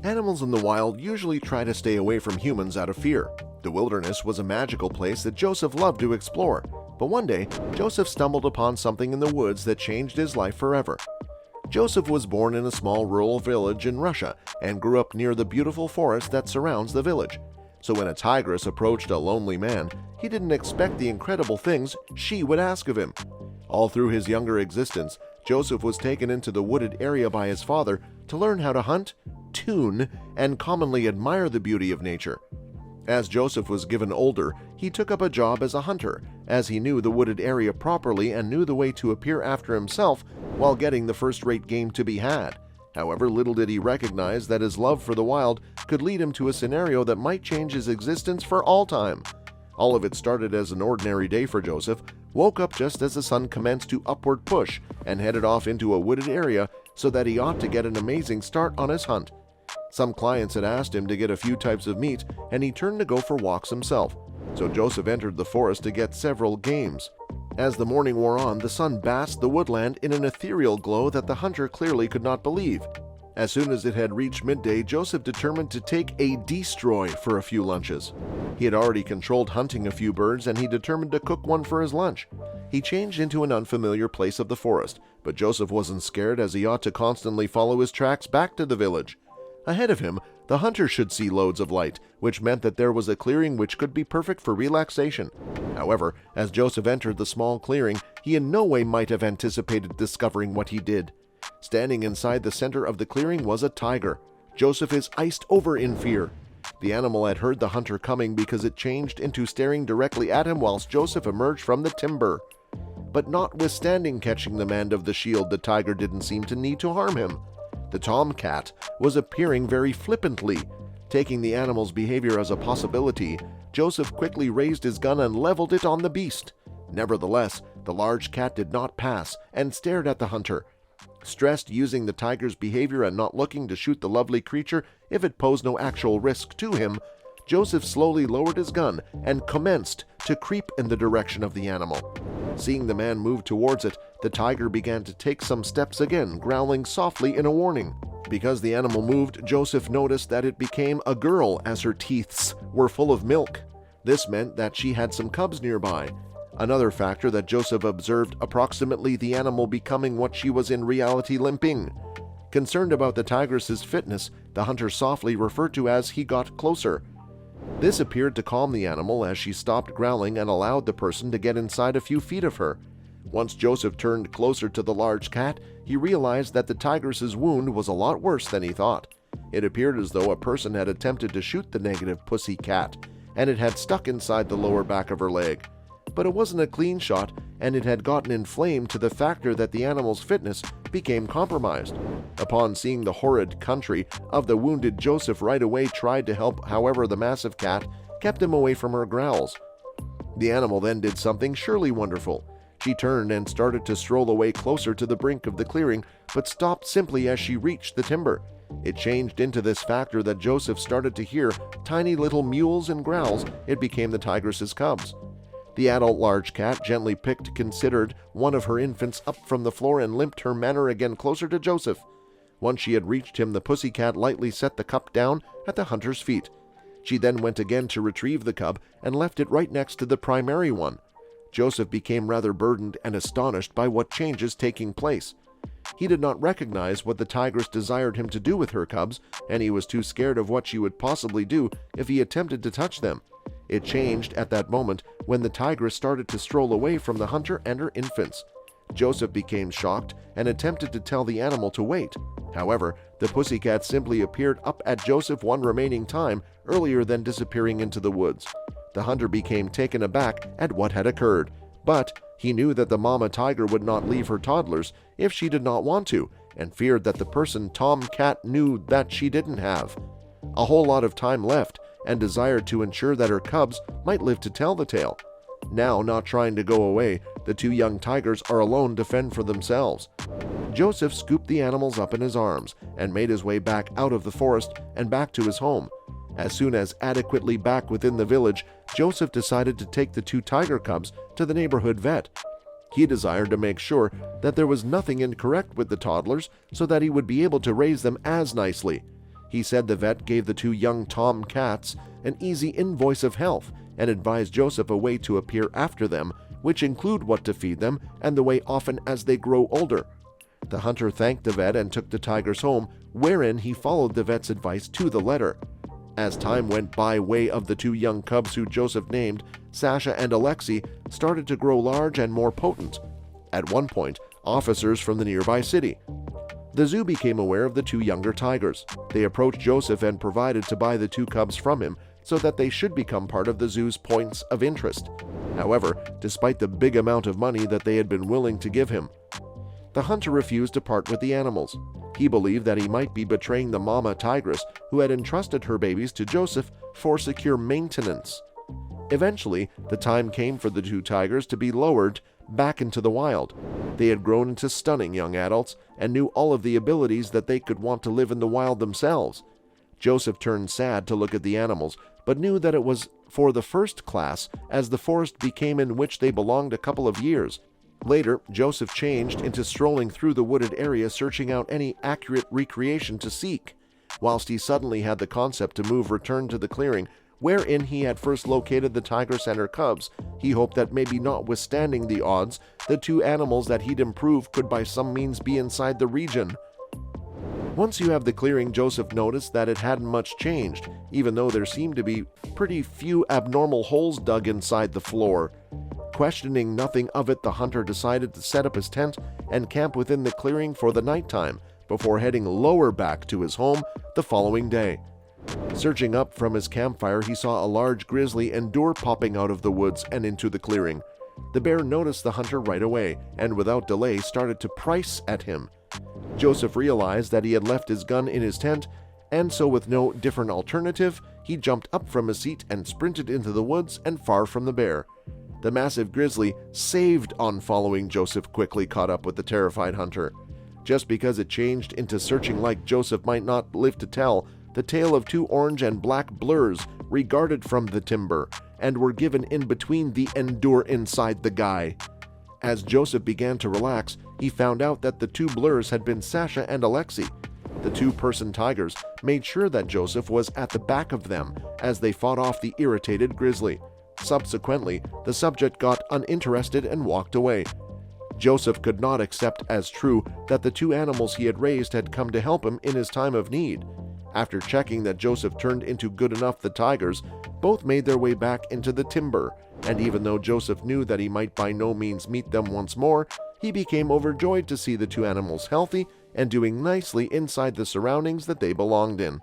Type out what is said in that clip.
Animals in the wild usually try to stay away from humans out of fear. The wilderness was a magical place that Joseph loved to explore, but one day, Joseph stumbled upon something in the woods that changed his life forever. Joseph was born in a small rural village in Russia and grew up near the beautiful forest that surrounds the village. So when a tigress approached a lonely man, he didn't expect the incredible things she would ask of him. All through his younger existence, Joseph was taken into the wooded area by his father to learn how to hunt, tune, and commonly admire the beauty of nature. As Joseph was given older, he took up a job as a hunter, as he knew the wooded area properly and knew the way to appear after himself while getting the first-rate game to be had. However, little did he recognize that his love for the wild could lead him to a scenario that might change his existence for all time. All of it started as an ordinary day for Joseph, woke up just as the sun commenced to upward push, and headed off into a wooded area so that he ought to get an amazing start on his hunt. Some clients had asked him to get a few types of meat, and he turned to go for walks himself. So Joseph entered the forest to get several games. As the morning wore on, the sun basked the woodland in an ethereal glow that the hunter clearly could not believe. As soon as it had reached midday, Joseph determined to take a destroy for a few lunches. He had already controlled hunting a few birds, and he determined to cook one for his lunch. He changed into an unfamiliar place of the forest, but Joseph wasn't scared, as he ought to constantly follow his tracks back to the village. Ahead of him, the hunter should see loads of light, which meant that there was a clearing which could be perfect for relaxation. However, as Joseph entered the small clearing, he in no way might have anticipated discovering what he did. Standing inside the center of the clearing was a tiger. Joseph is iced over in fear. The animal had heard the hunter coming because it changed into staring directly at him whilst Joseph emerged from the timber. But notwithstanding catching the man of the shield, the tiger didn't seem to need to harm him. The tomcat was appearing very flippantly. Taking the animal's behavior as a possibility, Joseph quickly raised his gun and leveled it on the beast. Nevertheless, the large cat did not pass and stared at the hunter. Stressed using the tiger's behavior and not looking to shoot the lovely creature if it posed no actual risk to him, Joseph slowly lowered his gun and commenced to creep in the direction of the animal. Seeing the man move towards it, the tiger began to take some steps again, growling softly in a warning. Because the animal moved, Joseph noticed that it became a girl as her teeths were full of milk. This meant that she had some cubs nearby. Another factor that Joseph observed, approximately the animal becoming what she was in reality, limping. Concerned about the tigress's fitness, the hunter softly referred to as he got closer. This appeared to calm the animal as she stopped growling and allowed the person to get inside a few feet of her. Once Joseph turned closer to the large cat, he realized that the tigress's wound was a lot worse than he thought. It appeared as though a person had attempted to shoot the negative pussy cat, and it had stuck inside the lower back of her leg. But it wasn't a clean shot, and it had gotten inflamed to the factor that the animal's fitness became compromised. Upon seeing the horrid country of the wounded, Joseph right away tried to help, however the massive cat kept him away from her growls. The animal then did something surely wonderful. She turned and started to stroll away closer to the brink of the clearing, but stopped simply as she reached the timber. It changed into this factor that Joseph started to hear tiny little mewls and growls. It became the tigress's cubs. The adult large cat gently considered one of her infants up from the floor and limped her manner again closer to Joseph. Once she had reached him, the pussy cat lightly set the cup down at the hunter's feet. She then went again to retrieve the cub and left it right next to the primary one. Joseph became rather burdened and astonished by what changes taking place. He did not recognize what the tigress desired him to do with her cubs, and he was too scared of what she would possibly do if he attempted to touch them. It changed at that moment when the tigress started to stroll away from the hunter and her infants. Joseph became shocked and attempted to tell the animal to wait. However, the pussycat simply appeared up at Joseph one remaining time earlier than disappearing into the woods. The hunter became taken aback at what had occurred, but he knew that the mama tiger would not leave her toddlers if she did not want to, and feared that the person Tomcat knew that she didn't have a whole lot of time left, and desired to ensure that her cubs might live to tell the tale. Now, not trying to go away, the two young tigers are alone to fend for themselves. Joseph scooped the animals up in his arms and made his way back out of the forest and back to his home. As soon as adequately back within the village, Joseph decided to take the two tiger cubs to the neighborhood vet. He desired to make sure that there was nothing incorrect with the toddlers so that he would be able to raise them as nicely. He said the vet gave the two young tom cats an easy invoice of health and advised Joseph a way to appear after them, which include what to feed them and the way often as they grow older. The hunter thanked the vet and took the tigers home, wherein he followed the vet's advice to the letter. As time went by, way of the two young cubs who Joseph named Sasha and Alexei started to grow large and more potent. At one point, officers from the nearby city. The zoo became aware of the two younger tigers. They approached Joseph and provided to buy the two cubs from him so that they should become part of the zoo's points of interest. However, despite the big amount of money that they had been willing to give him, the hunter refused to part with the animals. He believed that he might be betraying the mama tigress who had entrusted her babies to Joseph for secure maintenance. Eventually, the time came for the two tigers to be lowered back into the wild. They had grown into stunning young adults and knew all of the abilities that they could want to live in the wild themselves. Joseph turned sad to look at the animals, but knew that it was for the first class, as the forest became in which they belonged a couple of years. Later, Joseph changed into strolling through the wooded area, searching out any accurate recreation to seek, whilst he suddenly had the concept to return to the clearing wherein he had first located the tigress and her cubs. He hoped that maybe notwithstanding the odds, the two animals that he'd improved could by some means be inside the region. Once you have the clearing, Joseph noticed that it hadn't much changed, even though there seemed to be pretty few abnormal holes dug inside the floor. Questioning nothing of it, the hunter decided to set up his tent and camp within the clearing for the nighttime before heading lower back to his home the following day. Searching up from his campfire, he saw a large grizzly endure popping out of the woods and into the clearing. The bear noticed the hunter right away and without delay started to price at him. Joseph realized that he had left his gun in his tent, and so with no different alternative, he jumped up from his seat and sprinted into the woods and far from the bear. The massive grizzly, saved on following Joseph, quickly caught up with the terrified hunter. Just because it changed into searching like Joseph might not live to tell, the tail of two orange and black blurs regarded from the timber and were given in between the endure inside the guy. As Joseph began to relax, he found out that the two blurs had been Sasha and Alexei. The two-person tigers made sure that Joseph was at the back of them as they fought off the irritated grizzly. Subsequently, the subject got uninterested and walked away. Joseph could not accept as true that the two animals he had raised had come to help him in his time of need. After checking that Joseph turned into good enough the tigers, both made their way back into the timber, and even though Joseph knew that he might by no means meet them once more, he became overjoyed to see the two animals healthy and doing nicely inside the surroundings that they belonged in.